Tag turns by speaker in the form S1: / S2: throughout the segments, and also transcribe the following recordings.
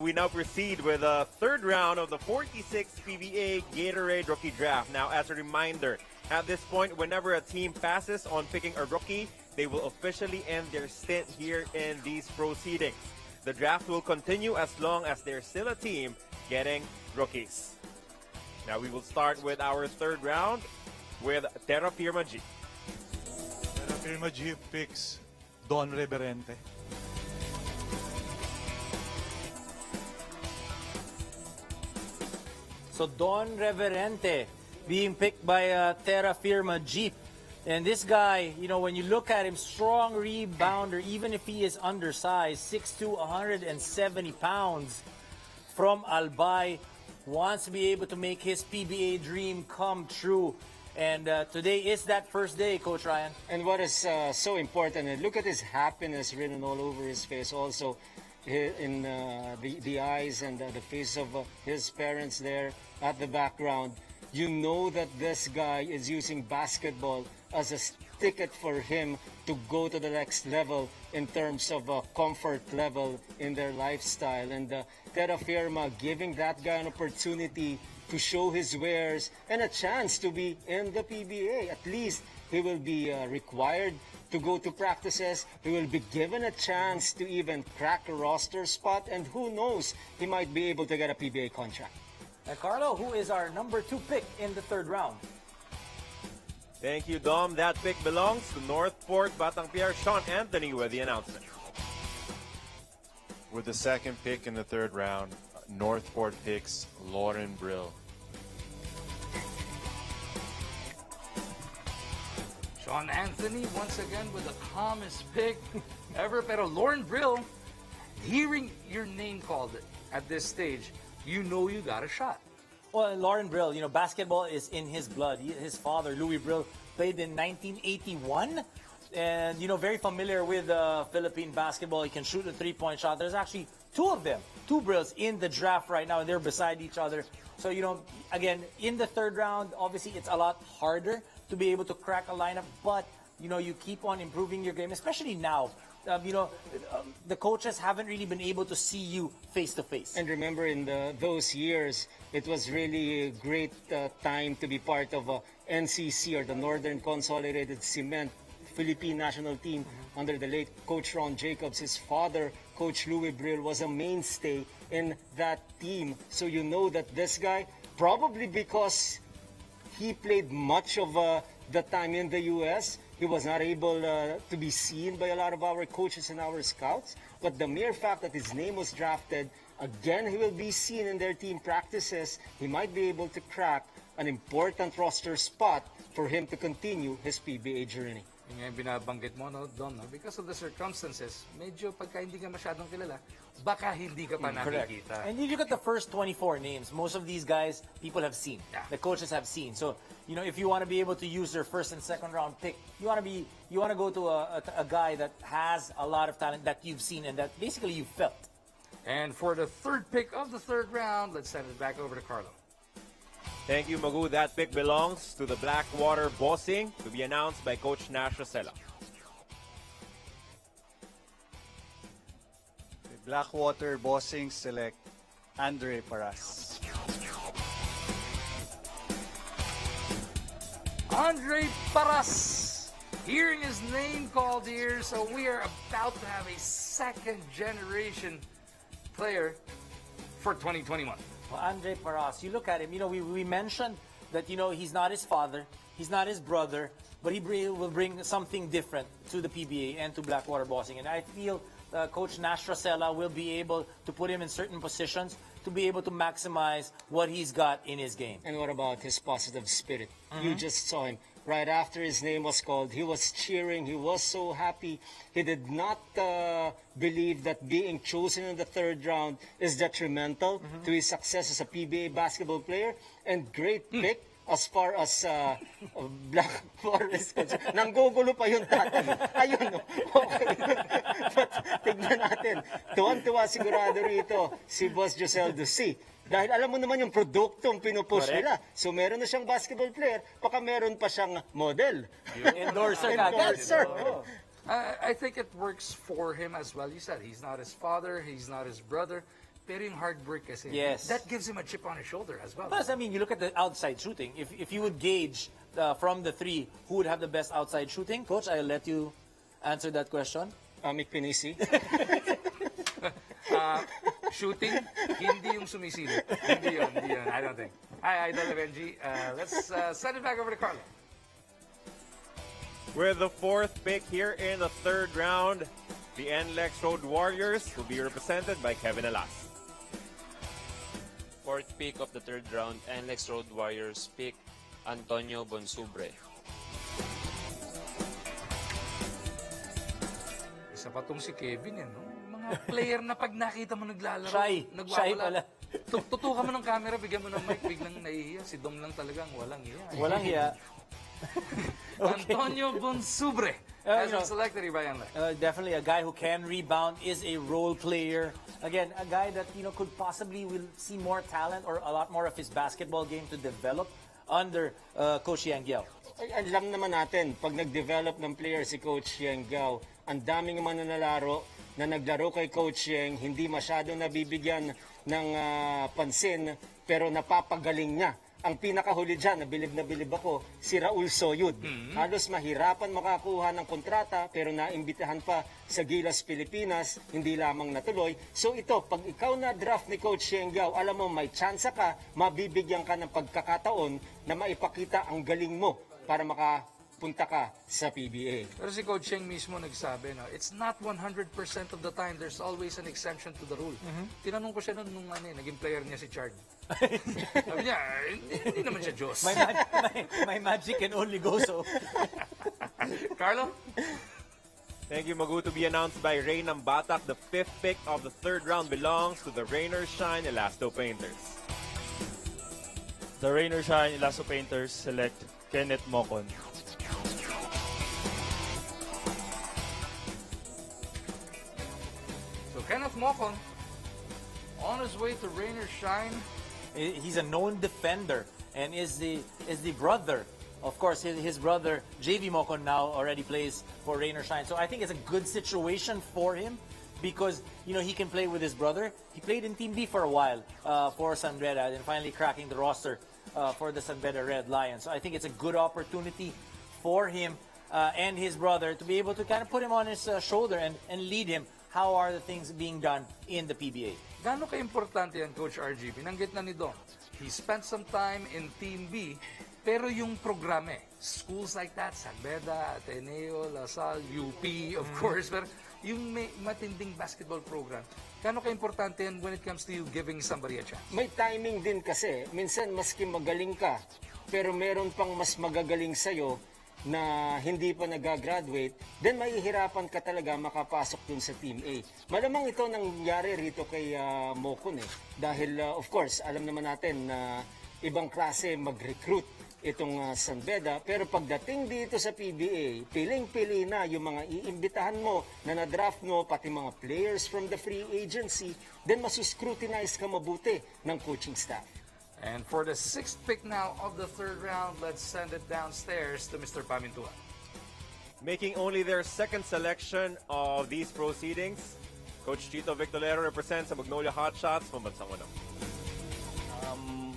S1: We now proceed with the third round of the 46th PBA Gatorade Rookie Draft. Now, as a reminder, at this point, whenever a team passes on picking a rookie, they will officially end their stint here in these proceedings. The draft will continue as long as there's still a team getting rookies. Now, we will start with our third round with TERRAFIRMA G.
S2: TERRAFIRMA G picks Don Reverente.
S3: So Don Reverente being picked by TERRAFIRMA Jeep. And this guy, you know, when you look at him, strong rebounder, even if he is undersized, 6'2", 170 pounds from Albay, wants to be able to make his PBA dream come true. And today is that first day, Coach Ryan.
S4: And what is so important, and look at his happiness written all over his face also, in the eyes and the face of his parents there at the background. You know that this guy is using basketball as a ticket for him to go to the next level in terms of comfort level in their lifestyle. And TERRAFIRMA giving that guy an opportunity to show his wares and a chance to be in the PBA. At least he will be required to go to practices. He will be given a chance to even crack a roster spot. And who knows, he might be able to get a PBA contract.
S3: Carlo, who is our number 2 pick in the third round?
S1: Thank you, Dom. That pick belongs to Northport, Batang Piar. Sean Anthony with the announcement.
S5: With the second pick in the third round, Northport picks Lauren Brill.
S6: Sean Anthony once again with the calmest pick ever. Pero Lauren Brill, hearing your name called at this stage, you know you got a shot.
S3: Well, Lauren Brill, you know, basketball is in his blood. His father, Louis Brill, played in 1981. And, you know, very familiar with Philippine basketball. He can shoot a three-point shot. There's actually 2 of them, 2 Brills in the draft right now, and they're beside each other. So, you know, again, in the third round, obviously it's a lot harder to be able to crack a lineup. But, you know, you keep on improving your game, especially now. You know, the coaches haven't really been able to see you face to face.
S4: And remember, in those years, it was really a great time to be part of NCC, or the Northern Consolidated Cement Philippine national team under the late Coach Ron Jacobs. His father, Coach Louis Brill, was a mainstay in that team. So you know that this guy, probably because he played much of the time in the U.S., he was not able to be seen by a lot of our coaches and our scouts. But the mere fact that his name was drafted, again, he will be seen in their team practices. He might be able to crack an important roster spot for him to continue his PBA journey.
S6: Yung binabanggit mo, no, Dom, no? Because of the circumstances, medyo pagka hindi ka masyadong kilala, baka hindi ka pa nakikita.
S3: And you look at the first 24 names, most of these guys, people have seen.
S6: Yeah.
S3: The coaches have seen. So, you know, if you want to be able to use their first and second round pick, you want to go to a guy that has a lot of talent that you've seen and that basically you felt.
S6: And for the third pick of the third round, let's send it back over to Carlo.
S1: Thank you, Magu. That pick belongs to the Blackwater Bossing, to be announced by Coach Nash Rosella.
S7: The Blackwater Bossing select Andre Paras.
S6: Andre Paras, hearing his name called here, so we are about to have a second generation player for 2021.
S3: Well, Andre Paras, you look at him, you know, we mentioned that, you know, he's not his father, he's not his brother, but he will bring something different to the PBA and to Blackwater Bossing. And I feel Coach Nash Rosella will be able to put him in certain positions to be able to maximize what he's got in his game.
S4: And what about his positive spirit? You just saw him. Right after his name was called, he was cheering. He was so happy. He did not believe that being chosen in the third round is detrimental to his success as a PBA basketball player. And great pick as far as Blackwater is concerned. Nanggugulo pa yung tatay. Ayun, no? Okay. But tignan natin. Tuwan-tuwa sigurado rito si Boss Josel Ducy. Dahil alam mo naman yung produktong pinupush nila. So meron na siyang basketball player, baka meron pa siyang model.
S3: Endorser
S4: Endorser.
S6: I think it works for him as well. You said he's not his father, he's not his brother, Pero yung hard work kasi,
S3: Yes.
S6: that gives him a chip on his shoulder as well.
S3: Plus, I mean, you look at the outside shooting. If you would gauge from the three who would have the best outside shooting, Coach, I'll let you answer that question.
S4: Mick Pinisi.
S6: Shooting, hindi yung sumisilip. Hindi yun. I don't think. Hi, Idol Benji. Let's send it back over to Carlo.
S1: With the fourth pick here in the third round, the NLEX Road Warriors will be represented by Kevin Alas.
S8: Fourth pick of the third round, NLEX Road Warriors pick Antonio Bonsubre.
S6: Isa pa tong si Kevin, no? Mga player na pag nakita mo naglalaro,
S3: Shy pala.
S6: Tutukan mo ng camera, bigyan mo ng mic, biglang nahihiya. Si Dom lang talagang walang hiya.
S3: Walang hiya.
S6: Antonio Bonsubre has been selected by NLEX.
S3: Definitely a guy who can rebound, is a role player. Again, a guy that could possibly will see more talent or a lot more of his basketball game to develop under Coach Yang Giao.
S4: Ay, alam naman natin, pag nag-develop ng player si Coach Yang Giao, ang daming mananalaro na naglaro kay Coach Yang, hindi masyado nabibigyan ng pansin, pero napapagaling niya. Ang pinakahuli dyan, na bilib ako, si Raul Soyud. Halos mahirapan makakuha ng kontrata, pero naimbitahan pa sa Gilas, Pilipinas, hindi lamang natuloy. So ito, pag ikaw na draft ni Coach Yang Giao, alam mo, may tsansa ka, mabibigyan ka ng pagkakataon na maipakita ang galing mo para makapunta ka sa PBA.
S6: Pero si Coach Cheng mismo nagsabi, no, it's not 100% of the time. There's always an exception to the rule. Tinanong ko siya nung naging player niya si Chard. Sabi niya, hindi naman siya Diyos.
S3: My magic can only go so.
S6: Carlo?
S1: Thank you, Magu. To be announced by Ray Nambatak, the fifth pick of the third round belongs to the Rain or Shine Elasto Painters.
S9: The Rain or Shine Elasto Painters select Kenneth Mocon.
S6: So Kenneth Mocon, on his way to Rain or Shine.
S3: He's a known defender and is the brother. Of course, his brother JV Mocon now already plays for Rain or Shine. So I think it's a good situation for him because he can play with his brother. He played in Team B for a while for San Beda and finally cracking the roster for the San Beda Red Lions. So I think it's a good opportunity for him and his brother to be able to kind of put him on his shoulder and lead him. How are the things being done in the PBA?
S6: Gaano ka-importante yan, Coach RG? Binanggit na ni Don. He spent some time in Team B, pero yung programa, schools like that, San Beda, Ateneo, Lasal, UP, of course, pero yung may matinding basketball program, gaano ka-importante yan when it comes to you giving somebody a chance?
S4: May timing din kasi. Minsan, maski magaling ka, pero meron pang mas magagaling sa'yo na hindi pa nag-graduate, then mahihirapan ka talaga makapasok dun sa Team A. Malamang ito nangyari rito kay Mocon Dahil, of course, alam naman natin na ibang klase mag-recruit itong San Beda. Pero pagdating dito sa PBA, piling-pili na yung mga iimbitahan mo na na-draft mo, pati mga players from the free agency, then masuscrutinize ka mabuti ng coaching staff.
S6: And for the sixth pick now of the third round, let's send it downstairs to Mr. Pamintuan.
S1: Making only their second selection of these proceedings, Coach Chito Victorero represents the Magnolia Hotshots from Bansang Manok.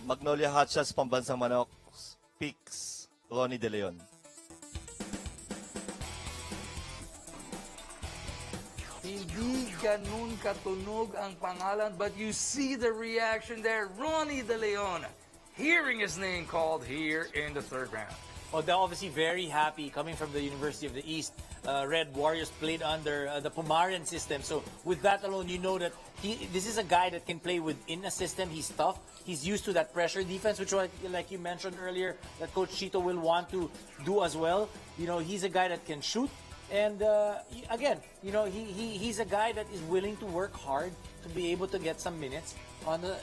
S9: Magnolia Hotshots Pambansang Manok picks Ronnie De Leon.
S6: Hindi ganun katunog ang pangalan, but you see the reaction there. Ronnie De Leon, hearing his name called here in the third round.
S3: Well, they're obviously very happy coming from the University of the East. Red Warriors played under the Pumarian system. So with that alone, you know that this is a guy that can play within a system. He's tough. He's used to that pressure defense, which, like you mentioned earlier, that Coach Chito will want to do as well. He's a guy that can shoot. And again, he's a guy that is willing to work hard to be able to get some minutes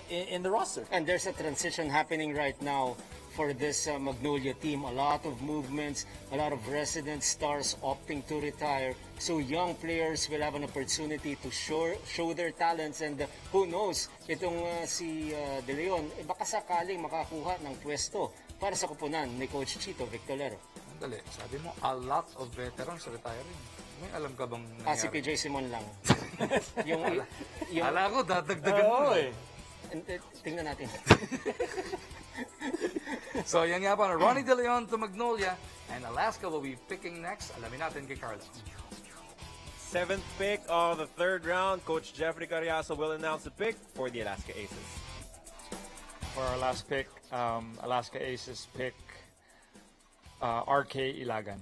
S3: in the roster.
S4: And there's a transition happening right now for this Magnolia team. A lot of movements, a lot of resident stars opting to retire. So young players will have an opportunity to show their talents. And who knows, itong si De Leon, baka sakaling makakuha ng pwesto para sa kupunan ni Coach Chito Victorero.
S6: Dali, sabi mo, a lot of veterans retiring. May alam ka bang nangyari?
S4: Si PJ Simon lang. yung,
S6: Ala ko, dadagdagan mo.
S4: tingnan natin.
S6: So yan nga po, Ronnie De Leon to Magnolia, and Alaska will be picking next. Alamin natin kay Carlo.
S1: 7th pick of the 3rd round, Coach Jeffrey Carriazo will announce the pick for the Alaska Aces.
S9: For our last pick, Alaska Aces pick RK Ilagan.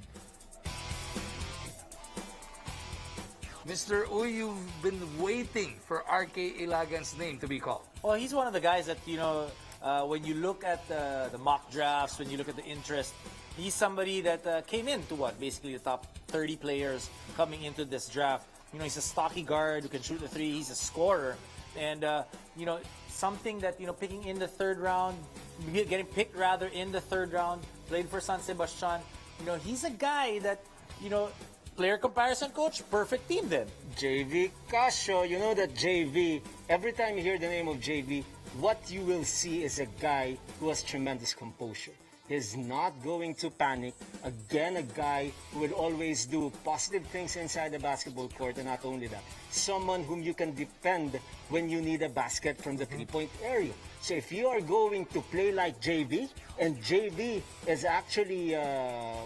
S6: Mr. Uy, you've been waiting for RK Ilagan's name to be called.
S3: Well, he's one of the guys that, when you look at the mock drafts, when you look at the interest, he's somebody that came into basically the top 30 players coming into this draft. He's a stocky guard who can shoot the three. He's a scorer. And, something that, picking in the 3rd round, getting picked rather in the 3rd round, played for San Sebastian. He's a guy that, player comparison, coach, perfect team then.
S4: JV Casio, you know that JV, every time you hear the name of JV, what you will see is a guy who has tremendous composure. He's not going to panic. Again, a guy who will always do positive things inside the basketball court, and not only that, someone whom you can depend when you need a basket from the three-point area. So if you are going to play like JV, and JV is actually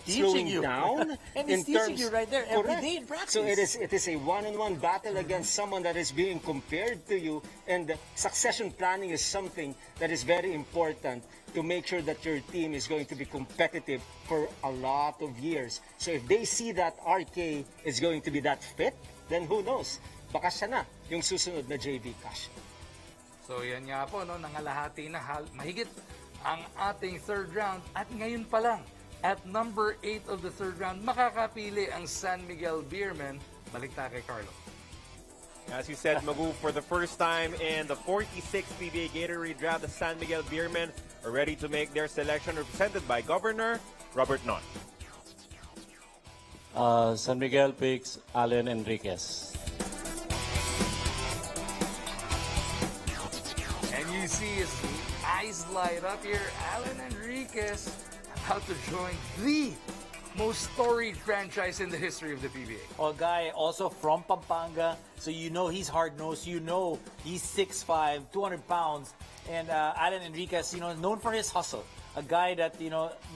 S4: slowing
S3: you
S4: down,
S3: and he's teaching you right there every day in practice.
S4: So it is a one-on-one battle against someone that is being compared to you, and succession planning is something that is very important to make sure that your team is going to be competitive for a lot of years. So if they see that RK is going to be that fit, then who knows? Baka siya na yung susunod na JV Cash.
S6: So yan nga po, nangalahati na mahigit ang ating 3rd round. At ngayon pa lang, at number 8 of the 3rd round, makakapili ang San Miguel Beermen. Balik tayo kay Carlo.
S1: As you said, Magu, for the first time in the 46th PBA Gatorade draft, the San Miguel Beermen are ready to make their selection, represented by Governor Robert Non.
S10: San Miguel picks Allen Enriquez.
S6: And you see his eyes light up here. Alan Enriquez about to join the most storied franchise in the history of the PBA.
S3: A guy also from Pampanga, so he's hard-nosed, he's 6'5", 200 pounds, and Alan Enriquez, known for his hustle. A guy that,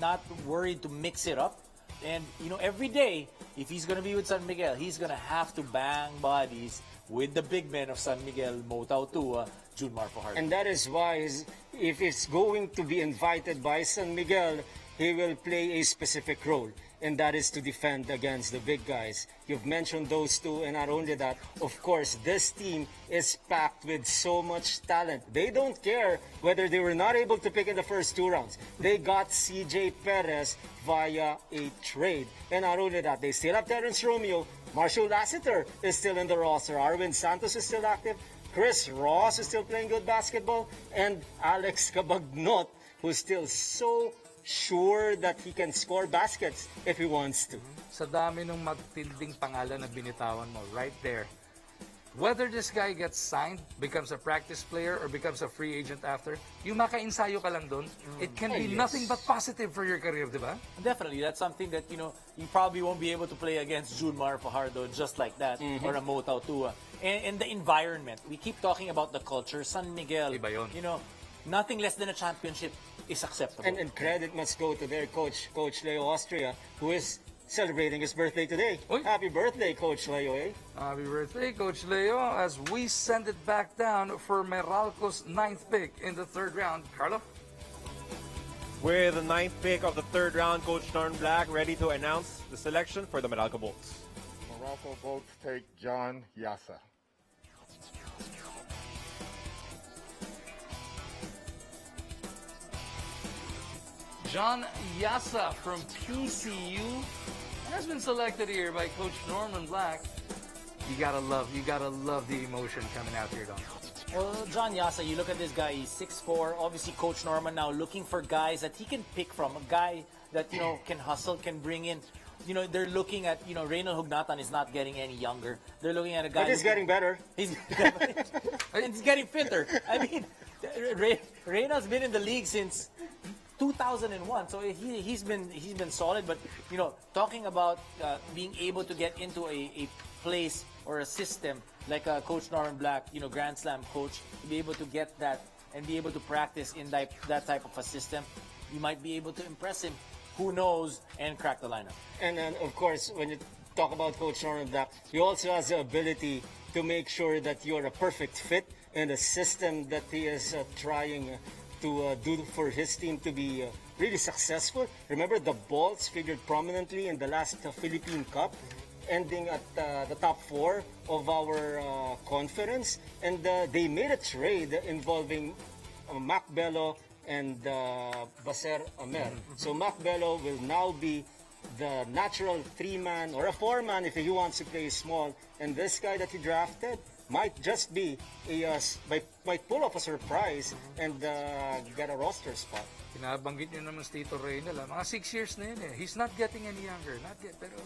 S3: not worried to mix it up. And, every day, if he's going to be with San Miguel, he's going to have to bang bodies with the big men of San Miguel, Motao Tua, Junmar Fajardo.
S4: And that is why, if he's going to be invited by San Miguel, he will play a specific role, and that is to defend against the big guys. You've mentioned those two, and not only that, of course, this team is packed with so much talent. They don't care whether they were not able to pick in the first 2 rounds. They got CJ Perez via a trade. And not only that, they still have Terrence Romeo. Marshall Lassiter is still in the roster. Arvin Santos is still active. Chris Ross is still playing good basketball. And Alex Cabagnot, who's still so sure that he can score baskets if he wants to.
S6: Sa dami ng matinding pangalan na binitawan mo, right there. Whether this guy gets signed, becomes a practice player, or becomes a free agent after, yung maka-ensayo ka lang doon, it can be nothing but positive for your career, di ba?
S3: Definitely, that's something that, you probably won't be able to play against Junmar Fajardo just like that, or a Motao Tua. And the environment, we keep talking about the culture. San Miguel,
S6: Iba yun.
S3: nothing less than a championship is acceptable.
S4: And credit must go to their coach, Coach Leo Austria, who is celebrating his birthday today.
S6: Oy.
S4: Happy birthday, Coach Leo, eh?
S6: Happy birthday, Coach Leo, as we send it back down for Meralco's 9th pick in the 3rd round. Carlo?
S1: With the 9th pick of the 3rd round, Coach Norm Black ready to announce the selection for the Meralco Bolts.
S11: Meralco Bolts take John Yasa.
S6: John Yasa from PCU has been selected here by Coach Norman Black. You gotta love the emotion coming out here, Don.
S3: Well, John Yasa, you look at this guy, he's 6'4". Obviously, Coach Norman now looking for guys that he can pick from. A guy that, can hustle, can bring in. They're looking at, Reynald Hugnatan is not getting any younger. They're looking at a guy...
S4: But he's getting better.
S3: And he's getting fitter. I mean, Reynald's been in the league since 2001, so he's been solid. But talking about being able to get into a place or a system like Coach Norman Black, Grand Slam coach, to be able to get that and be able to practice in that type of a system, you might be able to impress him. Who knows, and crack the lineup.
S4: And then, of course, when you talk about Coach Norman Black, he also has the ability to make sure that you're a perfect fit in the system that he is trying to do for his team to be really successful. Remember, the Balls figured prominently in the last Philippine Cup, ending at the top 4 of our conference. And they made a trade involving Mac Bello and Baser Amer. So Mac Bello will now be the natural 3-man or a 4-man if he wants to play small. And this guy that he drafted might just be might pull off a surprise and get a roster spot.
S6: Kinabanggit niyo naman si Tito Reynel, mga 6 years na yun eh. He's not getting any younger. Not yet, pero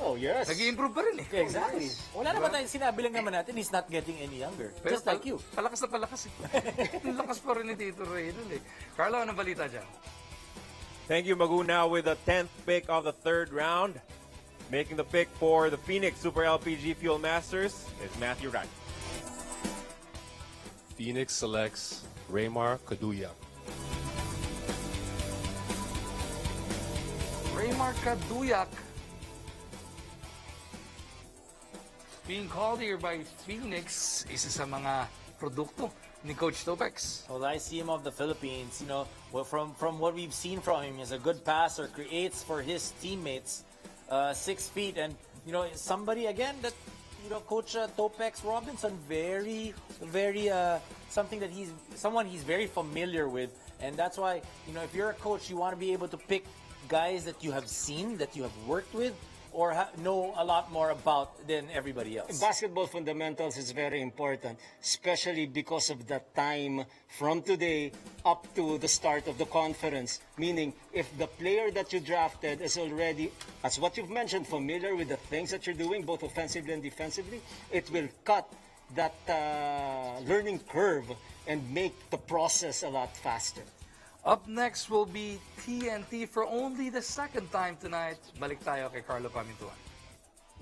S4: oh, yes.
S6: nag-i-improve pa rin eh.
S3: Exactly. Wala naman tayo, sinabi lang naman natin, he's not getting any younger.
S6: Pero
S3: Just like you.
S6: Palakas na palakas eh. Lakas pa rin ni Tito Reynel eh. Carlo, anong balita dyan?
S1: Thank you, Magu. Now with the 10th pick of the 3rd round, making the pick for the Phoenix Super LPG Fuel Masters is Matthew Wright.
S5: Phoenix selects Raymar Kaduyak.
S6: Raymar Kaduyak being called here by Phoenix, isa sa mga produkto ni Coach Topex.
S3: Well, I see him of the Philippines, from what we've seen from him, he's a good passer, creates for his teammates, 6 feet, and somebody again that Coach Topex Robinson very something that someone he's very familiar with, and that's why if you're a coach, you want to be able to pick guys that you have seen, that you have worked with, or know a lot more about than everybody else.
S4: Basketball fundamentals is very important, especially because of the time from today up to the start of the conference. Meaning, if the player that you drafted is already, as what you've mentioned, familiar with the things that you're doing, both offensively and defensively, it will cut that learning curve and make the process a lot faster.
S6: Up next will be TNT for only the 2nd time tonight. Balik tayo kay Carlo Pamintuan.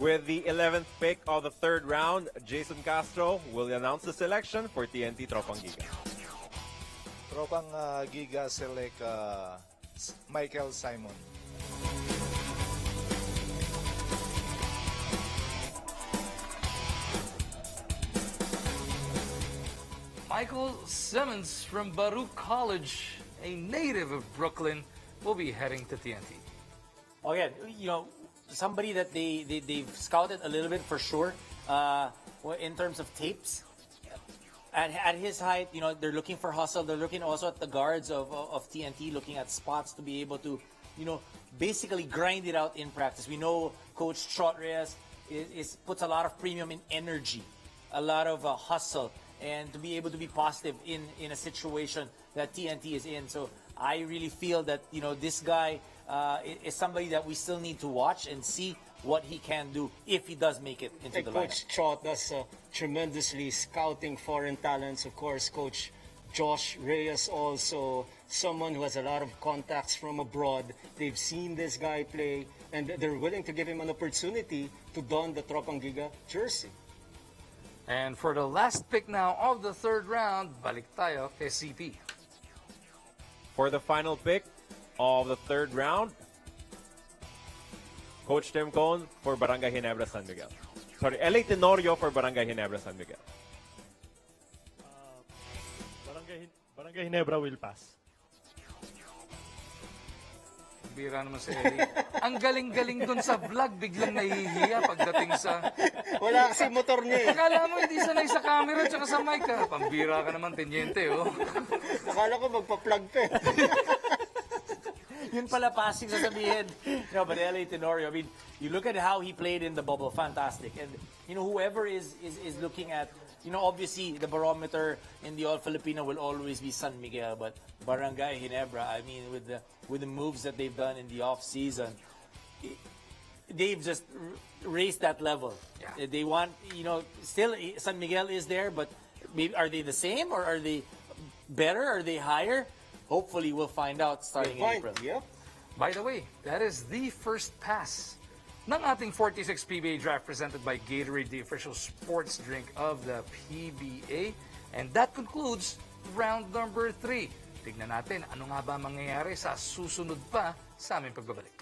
S1: With the 11th pick of the 3rd round, Jason Castro will announce the selection for TNT Tropang Giga.
S2: Tropang Giga select Michael Simon.
S6: Michael Simmons from Baruch College, a native of Brooklyn, will be heading to TNT.
S3: Again, somebody that they've scouted a little bit for sure in terms of tapes. At his height, they're looking for hustle. They're looking also at the guards of TNT, looking at spots to be able to, basically grind it out in practice. We know Coach Trot Reyes puts a lot of premium in energy, a lot of hustle, and to be able to be positive in a situation that TNT is in. So I really feel that, this guy is somebody that we still need to watch and see what he can do if he does make it into the lineup.
S4: Coach Trot does tremendously scouting foreign talents. Of course, Coach Josh Reyes also someone who has a lot of contacts from abroad. They've seen this guy play, and they're willing to give him an opportunity to don the Tropang Giga jersey.
S6: And for the last pick now of the 3rd round, balik tayo kay CP.
S1: For the final pick of the 3rd round, Coach Tim Cone for Barangay Ginebra San Miguel. Sorry, LA Tenorio for Barangay Ginebra San Miguel.
S9: Barangay Ginebra will pass.
S6: Bira naman si Eli. Ang galing-galing dun sa vlog, biglang nahihiya pagdating sa...
S4: Wala kasi motor niya eh.
S6: Akala mo hindi sanay sa camera at sa mic ka. Pambira ka naman, tenyente, oh.
S4: Akala ko magpa-plug pa eh.
S3: Yun pala passing sasabihin. But LA Tenorio, I mean, you look at how he played in the bubble, fantastic. And, whoever is looking at, obviously the barometer in the All-Filipino will always be San Miguel, but Barangay Ginebra, I mean, with the moves that they've done in the off-season, they've just raised that level. Yeah. They want, still San Miguel is there, but maybe are they the same or are they better? Are they higher? Hopefully, we'll find out starting in April.
S4: Yep.
S6: By the way, that is the first pass ng ating 46 PBA draft presented by Gatorade, the official sports drink of the PBA. And that concludes round number 3. Tignan natin ano nga ba mangyayari sa susunod pa sa aming pagbabalik.